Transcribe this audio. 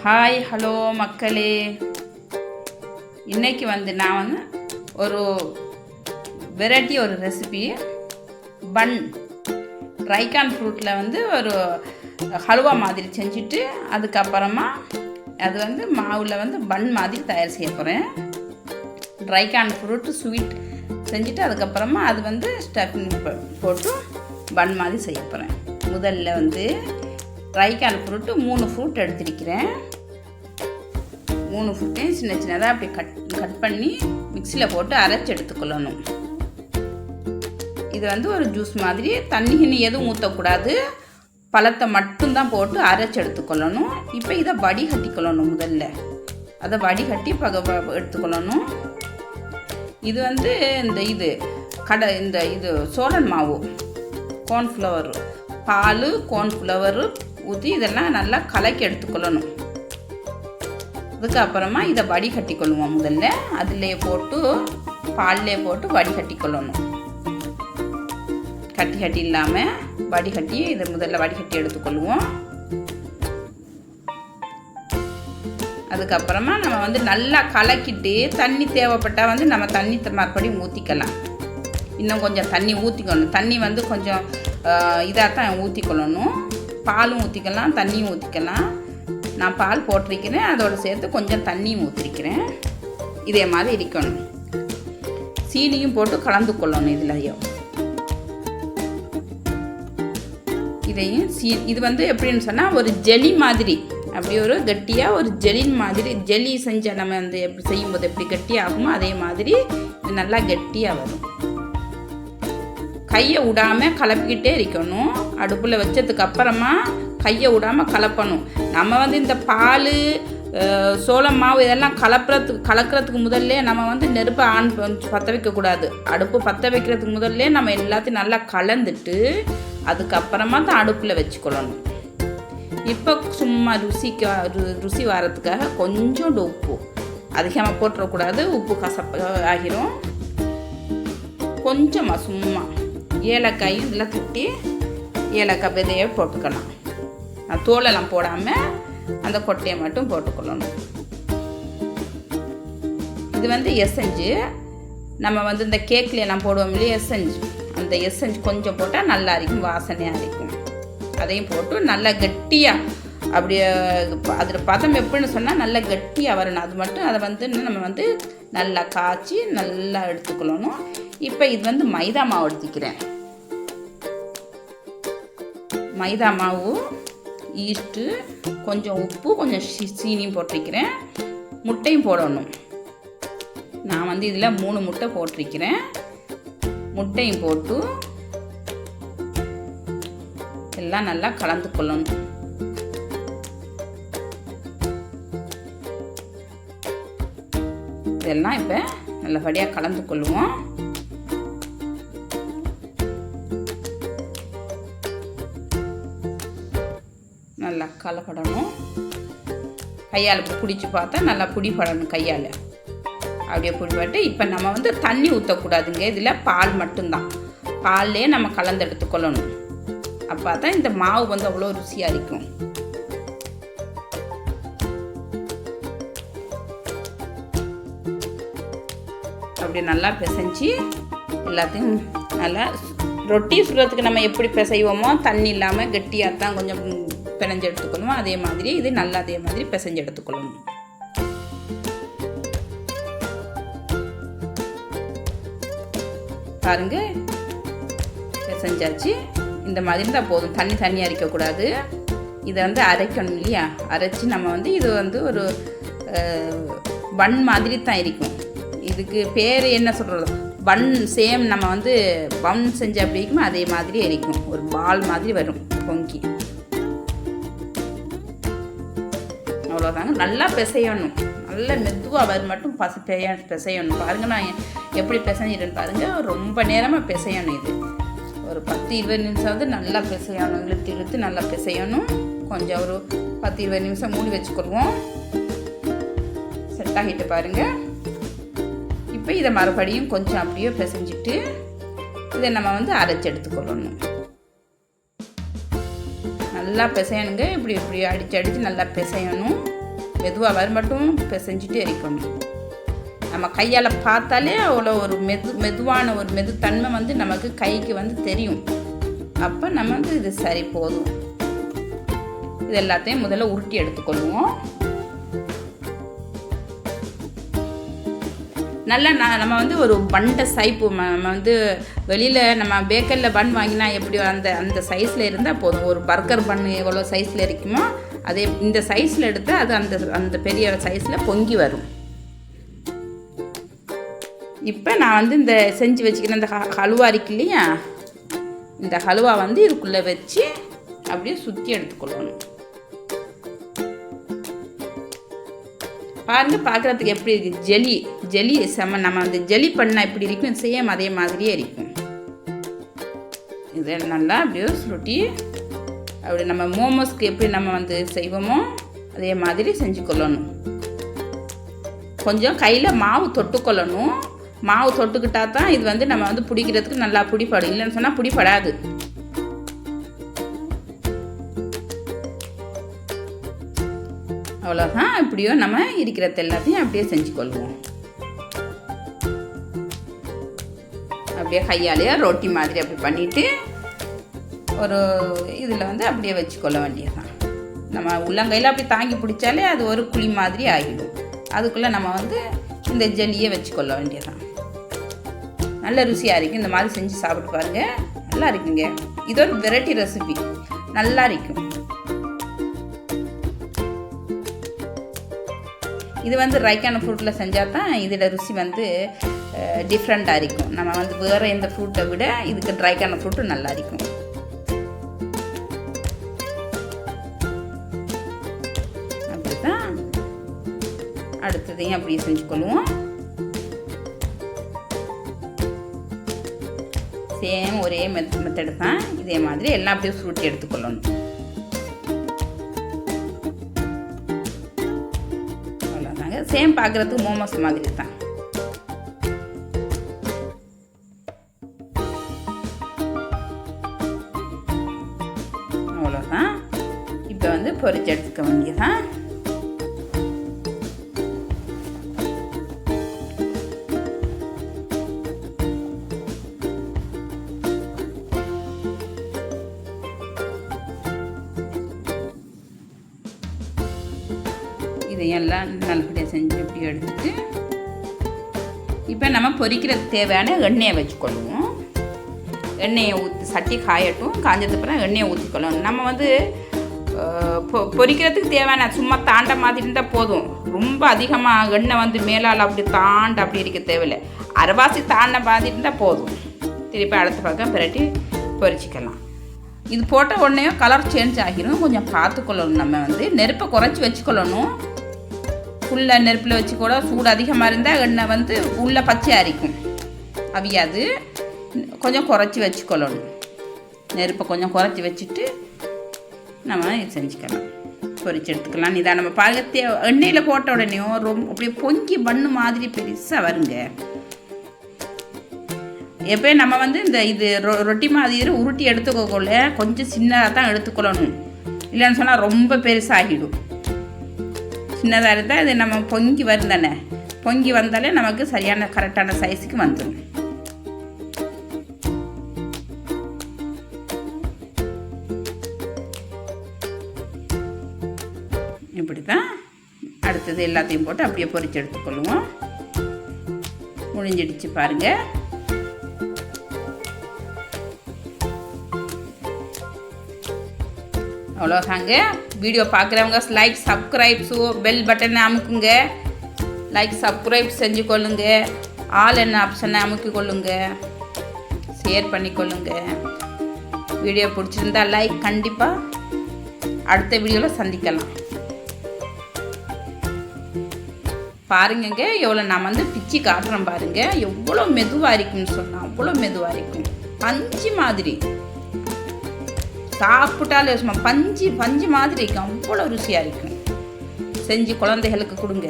Hi hello மக்களே, இன்றைக்கி நான் ஒரு வெரைட்டி ஒரு ரெசிபி பன் ட்ரைகான் ஃப்ரூட்டில் ஒரு ஹல்வா மாதிரி செஞ்சுட்டு அதுக்கப்புறமா அது மாவில் பன் மாதிரி தயார் செய்ய போகிறேன். ட்ரைகான் ஃப்ரூட்டு ஸ்வீட் செஞ்சுட்டு அதுக்கப்புறமா அது ஸ்டஃபிங் போட்டு பன் மாதிரி செய்ய போகிறேன். முதல்ல ட்ரைகான் ஃப்ரூட்டு 3 ஃப்ரூட் எடுத்துருக்கிறேன். 3 ஃப்ரூட்டையும் சின்ன சின்னதாக அப்படி கட் பண்ணி மிக்சியில் போட்டு அரைச்சி எடுத்துக்கொள்ளணும். இது ஒரு ஜூஸ் மாதிரி, தண்ணி எதுவும் ஊற்றக்கூடாது, பழத்தை மட்டும்தான் போட்டு அரைச்சி எடுத்துக்கொள்ளணும். இப்போ இதை வடிகட்டிக்கொள்ளணும். முதல்ல அதை வடிகட்டி எடுத்துக்கொள்ளணும். இது இது சோளன் மாவு, கார்ன்ஃப்ளவர், பால், கார்ன்ஃப்ளவர் ஊற்றி இதெல்லாம் நல்லா கலக்கி எடுத்துக்கொள்ளணும். அதுக்கப்புறமா இதை வடிகட்டிக்கொள்ளுவோம். முதல்ல அதிலே போட்டு பால்லே போட்டு வடிகட்டிக்கொள்ளணும். கட்டி இல்லாமல் வடிகட்டி இதை முதல்ல வடிகட்டி எடுத்துக்கொள்ளுவோம். அதுக்கப்புறமா நம்ம நல்லா கலக்கிட்டு தண்ணி தேவைப்பட்டால் நம்ம தண்ணி மறுபடியும் ஊற்றிக்கலாம். இன்னும் கொஞ்சம் தண்ணி ஊற்றிக்கணும். தண்ணி கொஞ்சம் இதாக தான் ஊற்றிக்கொள்ளணும். பாலும் ஊற்றிக்கலாம், தண்ணியும் ஊற்றிக்கலாம். நான் பால் போட்டிருக்கிறேன், அதோடு சேர்த்து கொஞ்சம் தண்ணியும் ஊற்றிருக்கிறேன். இதே மாதிரி இருக்கணும். சீனியும் போட்டு கலந்து கொள்ளணும். இதுலையும் இதையும் இது எப்படின்னு சொன்னால் ஒரு ஜெலி மாதிரி, அப்படி ஒரு கட்டியாக ஒரு ஜெலின் மாதிரி, ஜெலி செஞ்ச நம்ம எப்படி செய்யும்போது எப்படி கட்டியாகுமோ அதே மாதிரி இது நல்லா கட்டியாக வரும். கையை விடாமல் கலப்பிக்கிட்டே இருக்கணும். அடுப்பில் வச்சதுக்கு அப்புறமா கையை விடாமல் கலப்பணும். நம்ம இந்த பால், சோளம் மாவு இதெல்லாம் கலக்கிறதுக்கு முதல்ல நம்ம நெருப்பை பற்ற வைக்கக்கூடாது. அடுப்பு பற்ற வைக்கிறதுக்கு முதல்ல நம்ம எல்லாத்தையும் நல்லா கலந்துட்டு அதுக்கப்புறமா தான் அடுப்பில் வச்சுக்கொள்ளணும். இப்போ சும்மா ருசி வரத்துக்காக கொஞ்சோண்டு உப்பு, அதிகமாக போட்டுறக்கூடாது, உப்பு கசப்பு ஆகிரும். கொஞ்சமாக சும்மா ஏலக்காயும் இதெல்லாம் தட்டி ஏலக்காய் விதையை போட்டுக்கலாம். தோலெல்லாம் போடாமல் அந்த கொட்டையை மட்டும் போட்டுக்கொள்ளணும். இது எசஞ்சு நம்ம இந்த கேக்லாம் போடுவோம் இல்லையா, எசஞ்சு, அந்த எசஞ்சு கொஞ்சம் போட்டால் நல்லா இருக்கும், வாசனையாக இருக்கும். அதையும் போட்டு நல்லா கட்டியாக அப்படியே அதில் பதம் எப்படின்னு சொன்னால் நல்லா கட்டியாக வரணும். அது மட்டும் அதை நம்ம நல்லா காய்ச்சி நல்லா எடுத்துக்கொள்ளணும். இப்போ இது மைதா மாவு எடுத்துக்கிறேன். மைதா மாவு, ஈஸ்ட்டு, கொஞ்சம் உப்பு, கொஞ்சம் சீனியும் போட்டிருக்கிறேன். முட்டையும் போடணும். நான் இதில் 3 முட்டை போட்டிருக்கிறேன். முட்டையும் போட்டு எல்லாம் நல்லா கலந்து கொள்ளணும். இதெல்லாம் இப்போ நல்லபடியாக கலந்து கொள்ளுவோம். நல்லா கலப்படணும். கையால் பிடிச்சி பார்த்தா நல்லா பிடிப்படணும். கையால் அப்படியே பிடிப்பட்டு இப்போ நம்ம தண்ணி ஊற்றக்கூடாதுங்க. இதில் பால் மட்டும்தான், பால்லே நம்ம கலந்து எடுத்துக்கொள்ளணும். அப்போ தான் இந்த மாவு அவ்வளோ ருசியாக இருக்கும். அப்படி நல்லா பிசைஞ்சு எல்லாத்தையும் நல்லா ரொட்டி சுடுறதுக்கு நம்ம எப்படி பிசைவோமோ தண்ணி இல்லாமல் கெட்டியாக தான் கொஞ்சம் பிணைஞ்சு எடுத்துக்கொள்ளணும். அதே மாதிரி இது நல்லா அதே மாதிரி பிசைஞ்சு எடுத்துக்கொள்ளணும். பாருங்க, பிசைஞ்சாச்சு. இந்த மாதிரி தான் போதும், தண்ணி அரைக்கக்கூடாது. இதை அரைக்கணும் இல்லையா, அரைச்சி நம்ம இது ஒரு பன் மாதிரி தான் இருக்கும். இதுக்கு பேர் என்ன சொல்கிறது, பன் சேம் நம்ம பன் செஞ்ச அப்படி இருக்குமோ அதே மாதிரி இருக்கும். ஒரு பால் மாதிரி வரும் பொங்கி. அவ்வளோதாங்க. நல்லா பிசையணும். நல்லா மெதுவாக அவர் மட்டும் பிசையணும். பாருங்கள், நான் எப்படி பிசைஞ்சிட்டேன்னு பாருங்கள். ரொம்ப நேரமாக பிசையணும். இது ஒரு 10-20 நிமிஷம் நல்லா பிசையணும். இழுத்து நல்லா பிசையணும். கொஞ்சம் ஒரு 10-20 நிமிஷம் மூடி வச்சுக்கொள்வோம். செட் ஆகிட்டு பாருங்கள். இப்போ இதை மறுபடியும் கொஞ்சம் அப்படியே பிசைஞ்சிட்டு இதை நம்ம அரைச்சி எடுத்துக்கொள்ளணும். நல்லா பிசையணுங்க. இப்படி இப்படி அடித்து நல்லா பிசையணும். மெதுவாக வர மட்டும் பிசைஞ்சிட்டே இருக்கணும். நம்ம கையால் பார்த்தாலே அவ்வளோ ஒரு மெதுவான ஒரு மெதுத்தன்மை வந்து நமக்கு கைக்கு வந்து தெரியும். அப்போ நம்ம வந்து இது சரி போதும். இது எல்லாத்தையும் முதல்ல உருட்டி எடுத்துக்கொள்வோம். நல்லா நம்ம வந்து ஒரு பண்டை சைப்பு நம்ம வந்து வெளியில் நம்ம பேக்கரியில் பன் வாங்கினா எப்படி அந்த சைஸில் இருந்தால் போதும். ஒரு பர்கர் பன் எவ்வளோ சைஸில் இருக்குமோ அதே இந்த சைஸில் எடுத்தால் அது அந்த பெரிய சைஸில் பொங்கி வரும். இப்போ நான் வந்து இந்த செஞ்சு வச்சுக்கிறேன் இந்த ஹலுவா இருக்கு இல்லையா, இந்த ஹலுவா வந்து இதுக்குள்ளே வச்சு அப்படியே சுற்றி எடுத்துக்கொள்ளணும். பாருங்கள், பார்க்குறதுக்கு எப்படி இருக்குது ஜெலி செம்ம. நம்ம வந்து ஜெலி பண்ணால் எப்படி இருக்கும் சேம் அதே மாதிரியே இருக்கும். இதை நல்லா அப்படியே சுருட்டி அப்படி நம்ம மோமோஸ்க்கு எப்படி நம்ம வந்து செய்வோமோ அதே மாதிரி செஞ்சு கொள்ளணும். கொஞ்சம் கையில் மாவு தொட்டுக்கொள்ளணும். மாவு தொட்டுக்கிட்டா தான் இது வந்து நம்ம வந்து பிடிக்கிறதுக்கு நல்லா பிடிப்படும். இல்லைன்னு சொன்னால் பிடிப்படாது. அவ்வளோதான். இப்படியோ நம்ம இருக்கிறது எல்லாத்தையும் அப்படியே செஞ்சு கொள்வோம். அப்படியே கையாலேயே ரொட்டி மாதிரி அப்படி பண்ணிவிட்டு ஒரு இதில் வந்து அப்படியே வச்சுக்கொள்ள வேண்டியதுதான். நம்ம உள்ளங்கையில் அப்படி தாங்கி பிடிச்சாலே அது ஒரு குழி மாதிரி ஆகிடும். அதுக்குள்ளே நம்ம வந்து இந்த ஜெல்லியை வச்சுக்கொள்ள வேண்டியதுதான். நல்ல ருசியாக இருக்கும். இந்த மாதிரி செஞ்சு சாப்பிட்டு பாருங்கள், நல்லா இருக்குங்க. இது ஒரு வெரைட்டி ரெசிபி, நல்லா இருக்கும். இது வந்து ரைக்கான ஃப்ரூட்டில் செஞ்சால் தான் இதோட ருசி வந்து டிஃப்ரெண்ட்டாக இருக்கும். நம்ம வந்து வேறு எந்த ஃப்ரூட்டை விட இதுக்கு ட்ரைக்கான ஃப்ரூட்டு நல்லா இருக்கும். அப்படி தான் அடுத்ததையும் அப்படியே செஞ்சுக்கொள்வோம். சேம் ஒரே மெத்தடு தான். இதே மாதிரி எல்லாம் அப்படியே ஃப்ரூட்டி எடுத்துக்கொள்ளணும். அவ்வளோதாங்க. சேம் பார்க்குறதுக்கு மோமோஸ் மாதிரி தான். அவ்வளோதான். இப்போ வந்து பொரிச்சு எடுத்துக்க வேண்டியதான். இதையெல்லாம் நல்லபடியாக செஞ்சு இப்படி எடுத்துட்டு இப்போ நம்ம பொரிக்கிறதுக்கு தேவையான எண்ணெயை வச்சுக்கொள்வோம். எண்ணெயை ஊற்றி சட்டி காயட்டும். காஞ்சதுக்கப்புறம் எண்ணெயை ஊற்றிக்கொள்ளணும். நம்ம வந்து பொரிக்கிறதுக்கு தேவையான சும்மா தாண்ட மாதிரி இருந்தால் போதும். ரொம்ப அதிகமாக எண்ணெய் வந்து மேலால் அப்படி தாண்ட அப்படி இருக்க தேவையில்லை. அரைவாசி தாண்ட மாதிரி இருந்தால் போதும். திருப்பி அடுத்த பக்கம் பிரட்டி பொரிச்சிக்கலாம். இது போட்ட உடனே கலர் சேஞ்ச் ஆகிரும். கொஞ்சம் பார்த்துக்கொள்ளணும். நம்ம வந்து நெருப்பை குறைச்சி வச்சுக்கொள்ளணும். ஃபுல்ல நெருப்பில் வச்சு கூட சூடு அதிகமாக இருந்தால் எண்ணெய் வந்து உள்ள பச்சையாக அரிக்கும், அவியாது. கொஞ்சம் குறைச்சி வச்சுக்கொள்ளணும். நெருப்பை கொஞ்சம் குறைச்சி வச்சுட்டு நம்ம இது செஞ்சுக்கலாம், பொரிச்சு எடுத்துக்கலாம். இதான் நம்ம பாருங்க, எண்ணெயில் போட்ட உடனேயும் ரொம்ப அப்படியே பொங்கி பண்ணு மாதிரி பெருசாக வருங்க. எப்போயும் நம்ம வந்து இது ரொட்டி மாதிரி உருட்டி எடுத்துக்கொள்ள கொஞ்சம் சின்னதாக தான் எடுத்துக்கொள்ளணும். இல்லைன்னு சொன்னால் ரொம்ப பெருசாகிடும். சின்னதாக இருந்தால் இது நம்ம பொங்கி வரும் தானே, பொங்கி வந்தாலே நமக்கு சரியான கரெக்டான சைஸுக்கு வந்துடும். இப்படி தான் அடுத்தது எல்லாத்தையும் போட்டு அப்படியே பொரிச்சு எடுத்துக்கொள்ளுவோம். முடிஞ்சிடுச்சு பாருங்கள். அவ்வளோதாங்க. வீடியோ பார்க்குறவங்க லைக் சப்ஸ்கிரைப்ஸு பெல் பட்டனை அமுக்குங்க. லைக் சப்ஸ்கிரைப் செஞ்சு கொள்ளுங்க. ஆல் என்ன ஆப்ஷனை அமுக்கி கொள்ளுங்க. ஷேர் பண்ணிக்கொள்ளுங்க. வீடியோ பிடிச்சிருந்தா லைக். கண்டிப்பாக அடுத்த வீடியோவில் சந்திக்கலாம். பாருங்க எவ்வளோ நான் வந்து பிச்சு காட்டுறேன் பாருங்க. எவ்வளோ மெதுவாக இருக்குன்னு சொன்னால் அவ்வளோ மெதுவாக இருக்கும். பஞ்சு மாதிரி சாப்பிட்டாலே சும்மா பஞ்சு மாதிரி இருக்கும். அவ்வளோ ருசியாக இருக்கும். செஞ்சு குழந்தைகளுக்கு கொடுங்க.